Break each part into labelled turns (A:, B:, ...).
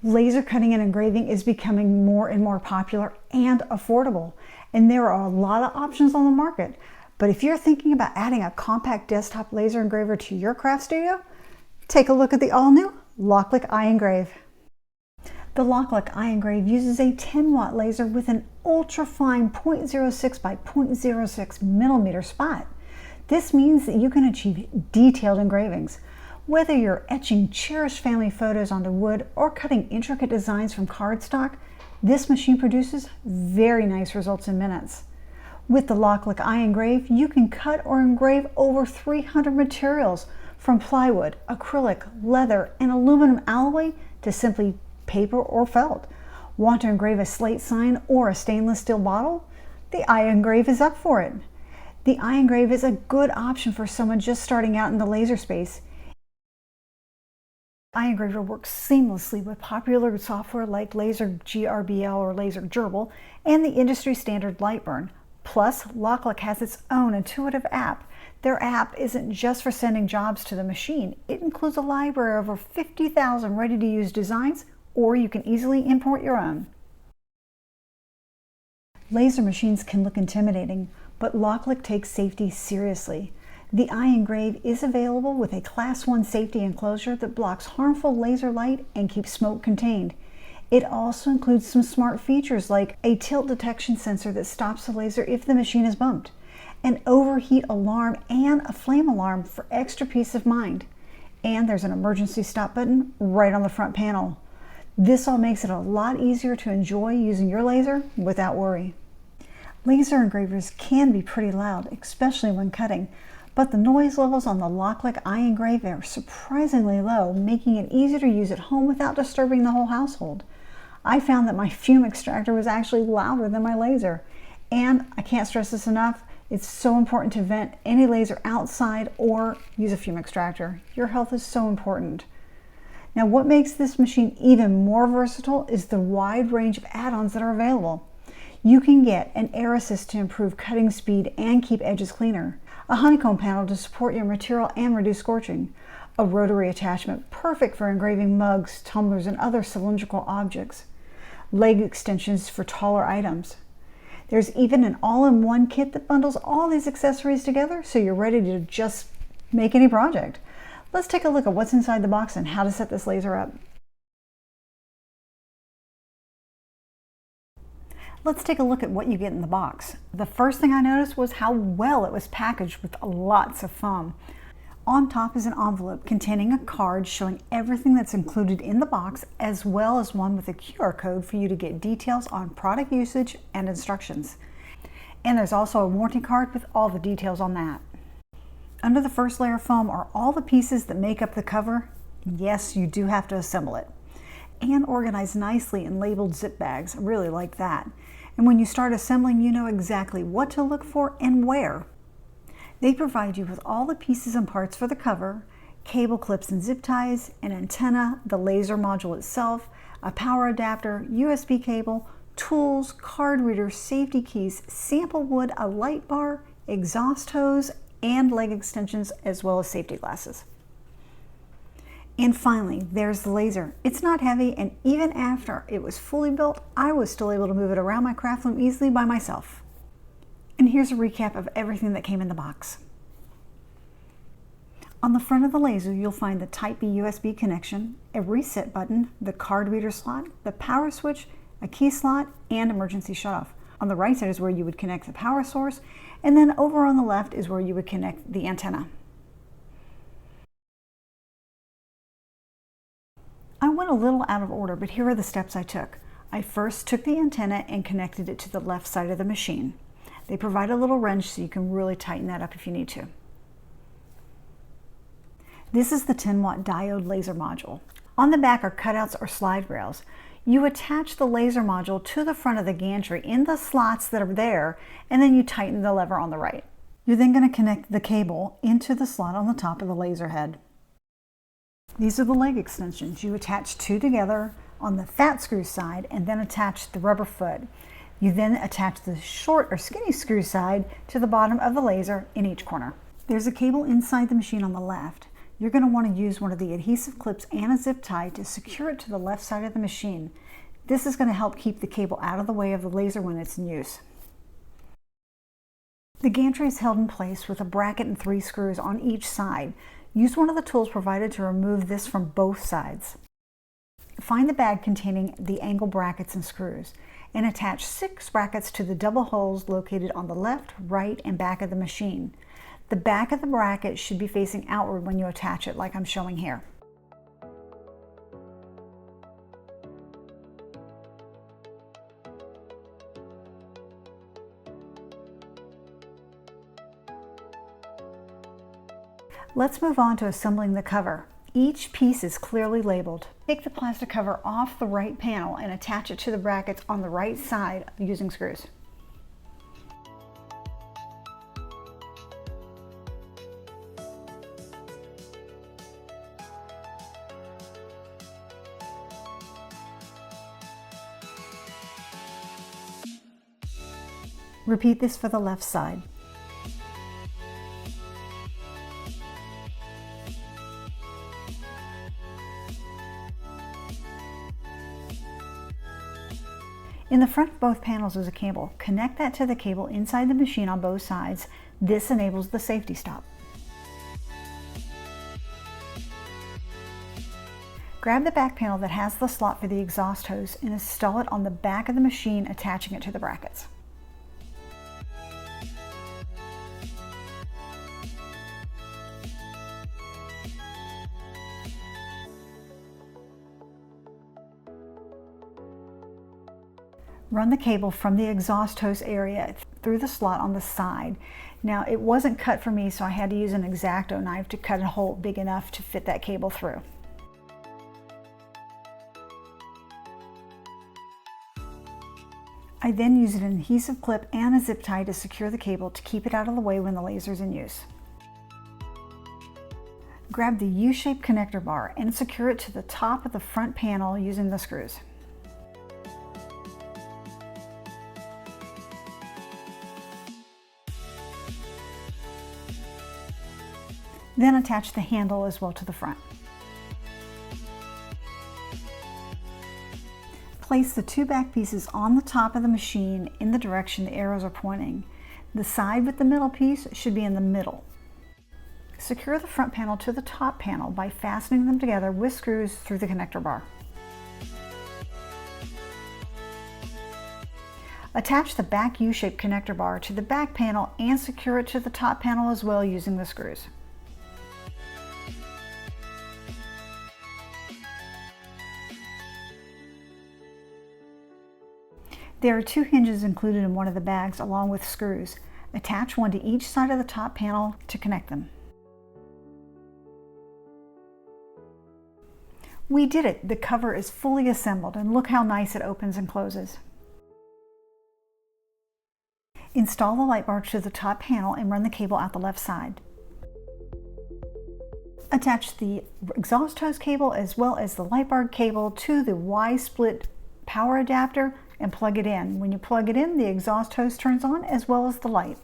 A: Laser cutting and engraving is becoming more and more popular and affordable, and there are a lot of options on the market. But if you're thinking about adding a compact desktop laser engraver to your craft studio, take a look at the all-new LOKLiK iEngrave. The LOKLiK iEngrave uses a 10-watt laser with an ultra-fine 0.06 by 0.06 millimeter spot. This means that you can achieve detailed engravings. Whether you're etching cherished family photos onto wood or cutting intricate designs from cardstock, this machine produces very nice results in minutes. With the LOKLiK iEngrave, you can cut or engrave over 300 materials, from plywood, acrylic, leather, and aluminum alloy to simply paper or felt. Want to engrave a slate sign or a stainless steel bottle? The iEngrave is up for it. The iEngrave is a good option for someone just starting out in the laser space. iEngraver works seamlessly with popular software like Laser GRBL or Laser Gerbil and the industry standard Lightburn. Plus, LOKLiK has its own intuitive app. Their app isn't just for sending jobs to the machine. It includes a library of over 50,000 ready-to-use designs, or you can easily import your own. Laser machines can look intimidating, but LOKLiK takes safety seriously. The iEngrave is available with a Class 1 safety enclosure that blocks harmful laser light and keeps smoke contained. It also includes some smart features like a tilt detection sensor that stops the laser if the machine is bumped, an overheat alarm, and a flame alarm for extra peace of mind. And there's an emergency stop button right on the front panel. This all makes it a lot easier to enjoy using your laser without worry. Laser engravers can be pretty loud, especially when cutting, but the noise levels on the LOKLiK iEngrave are surprisingly low, making it easy to use at home without disturbing the whole household. I found that my fume extractor was actually louder than my laser, and I can't stress this enough, it's so important to vent any laser outside or use a fume extractor. Your health is so important. Now, what makes this machine even more versatile is the wide range of add-ons that are available. You can get an air assist to improve cutting speed and keep edges cleaner, a honeycomb panel to support your material and reduce scorching, a rotary attachment perfect for engraving mugs, tumblers, and other cylindrical objects, leg extensions for taller items. There's even an all-in-one kit that bundles all these accessories together so you're ready to just make any project. Let's take a look at what's inside the box and how to set this laser up. Let's take a look at what you get in the box. The first thing I noticed was how well it was packaged with lots of foam. On top is an envelope containing a card showing everything that's included in the box, as well as one with a QR code for you to get details on product usage and instructions. And there's also a warranty card with all the details on that. Under the first layer of foam are all the pieces that make up the cover. Yes, you do have to assemble it. And organized nicely in labeled zip bags. I really like that. And when you start assembling, you know exactly what to look for and where. They provide you with all the pieces and parts for the cover, cable clips and zip ties, an antenna, the laser module itself, a power adapter, USB cable, tools, card reader, safety keys, sample wood, a light bar, exhaust hose, and leg extensions, as well as safety glasses. And finally, there's the laser. It's not heavy, and even after it was fully built, I was still able to move it around my craft room easily by myself. And here's a recap of everything that came in the box. On the front of the laser, you'll find the Type B USB connection, a reset button, the card reader slot, the power switch, a key slot, and emergency shutoff. On the right side is where you would connect the power source, and then over on the left is where you would connect the antenna. I went a little out of order, but here are the steps I took. I first took the antenna and connected it to the left side of the machine. They provide a little wrench so you can really tighten that up if you need to. This is the 10-watt diode laser module. On the back are cutouts or slide rails. You attach the laser module to the front of the gantry in the slots that are there, and then you tighten the lever on the right. You're then going to connect the cable into the slot on the top of the laser head. These are the leg extensions. You attach two together on the fat screw side and then attach the rubber foot. You then attach the short or skinny screw side to the bottom of the laser in each corner. There's a cable inside the machine on the left. You're going to want to use one of the adhesive clips and a zip tie to secure it to the left side of the machine. This is going to help keep the cable out of the way of the laser when it's in use. The gantry is held in place with a bracket and 3 screws on each side. Use one of the tools provided to remove this from both sides. Find the bag containing the angle brackets and screws and attach 6 brackets to the double holes located on the left, right, and back of the machine. The back of the bracket should be facing outward when you attach it, like I'm showing here. Let's move on to assembling the cover. Each piece is clearly labeled. Take the plastic cover off the right panel and attach it to the brackets on the right side using screws. Repeat this for the left side. In the front of both panels is a cable. Connect that to the cable inside the machine on both sides. This enables the safety stop. Grab the back panel that has the slot for the exhaust hose and install it on the back of the machine, attaching it to the brackets. Run the cable from the exhaust hose area through the slot on the side. Now, it wasn't cut for me, so I had to use an X-Acto knife to cut a hole big enough to fit that cable through. I then used an adhesive clip and a zip tie to secure the cable to keep it out of the way when the laser is in use. Grab the U-shaped connector bar and secure it to the top of the front panel using the screws. Then attach the handle as well to the front. Place the 2 back pieces on the top of the machine in the direction the arrows are pointing. The side with the middle piece should be in the middle. Secure the front panel to the top panel by fastening them together with screws through the connector bar. Attach the back U-shaped connector bar to the back panel and secure it to the top panel as well using the screws. There are 2 hinges included in one of the bags along with screws. Attach one to each side of the top panel to connect them. We did it! The cover is fully assembled and look how nice it opens and closes. Install the light bar to the top panel and run the cable out the left side. Attach the exhaust hose cable as well as the light bar cable to the Y-split power adapter and plug it in. When you plug it in, the exhaust hose turns on as well as the light.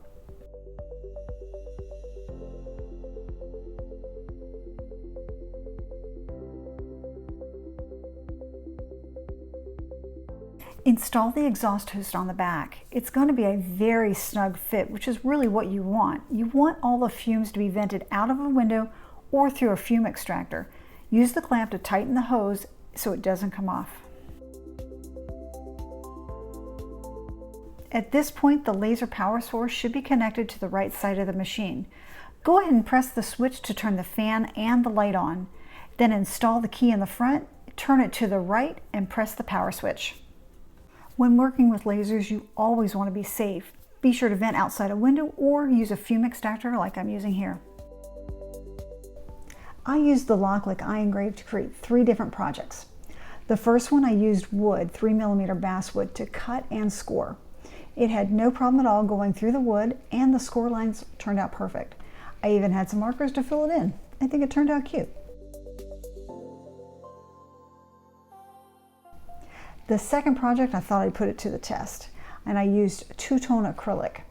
A: Install the exhaust hose on the back. It's going to be a very snug fit, which is really what you want. You want all the fumes to be vented out of a window or through a fume extractor. Use the clamp to tighten the hose so it doesn't come off. At this point, the laser power source should be connected to the right side of the machine. Go ahead and press the switch to turn the fan and the light on. Then install the key in the front, turn it to the right, and press the power switch. When working with lasers, you always want to be safe. Be sure to vent outside a window or use a fume extractor like I'm using here. I used the LOKLiK iEngrave to create 3 different projects. The first one I used wood, 3mm basswood, to cut and score. It had no problem at all going through the wood, and the score lines turned out perfect. I even had some markers to fill it in. I think it turned out cute. The second project, I thought I'd put it to the test, and I used two-tone acrylic.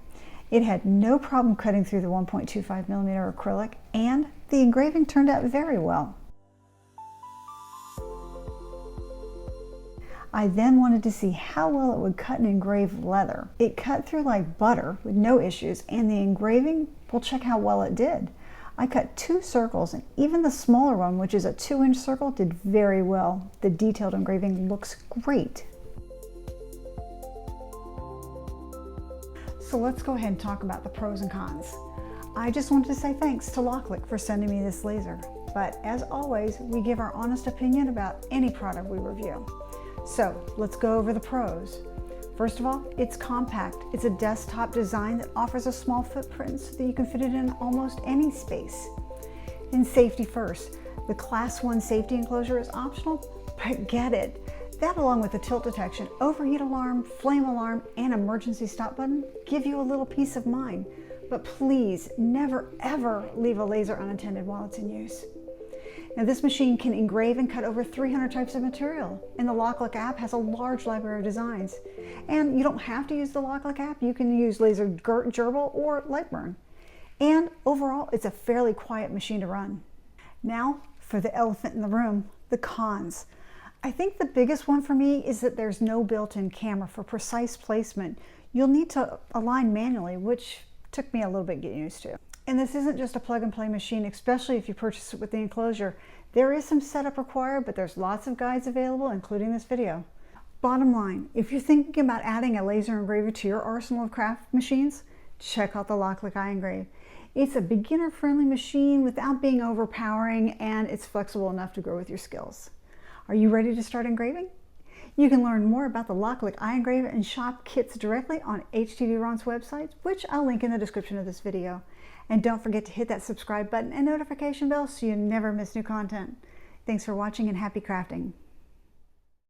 A: It had no problem cutting through the 1.25mm acrylic, and the engraving turned out very well. I then wanted to see how well it would cut and engrave leather. It cut through like butter with no issues, and the engraving, we'll check how well it did. I cut 2 circles, and even the smaller one, which is a 2-inch circle, did very well. The detailed engraving looks great. So let's go ahead and talk about the pros and cons. I just wanted to say thanks to LOKLiK for sending me this laser. But as always, we give our honest opinion about any product we review. So let's go over the pros. First of all, it's compact. It's a desktop design that offers a small footprint so that you can fit it in almost any space. And safety first. The Class 1 safety enclosure is optional, but get it. That, along with the tilt detection, overheat alarm, flame alarm, and emergency stop button, give you a little peace of mind. But please, never ever leave a laser unattended while it's in use. Now, this machine can engrave and cut over 300 types of material, and the LOKLiK app has a large library of designs. And you don't have to use the LOKLiK app. You can use laser gerbil or Lightburn. And overall, it's a fairly quiet machine to run. Now, for the elephant in the room, the cons. I think the biggest one for me is that there's no built-in camera for precise placement. You'll need to align manually, which took me a little bit getting used to. And this isn't just a plug-and-play machine, especially if you purchase it with the enclosure. There is some setup required, but there's lots of guides available, including this video. Bottom line, if you're thinking about adding a laser engraver to your arsenal of craft machines, check out the LOKLiK iEngrave. It's a beginner-friendly machine without being overpowering, and it's flexible enough to grow with your skills. Are you ready to start engraving? You can learn more about the LOKLiK iEngrave and shop kits directly on HTVRON's website, which I'll link in the description of this video. And don't forget to hit that subscribe button and notification bell so you never miss new content. Thanks for watching and happy crafting.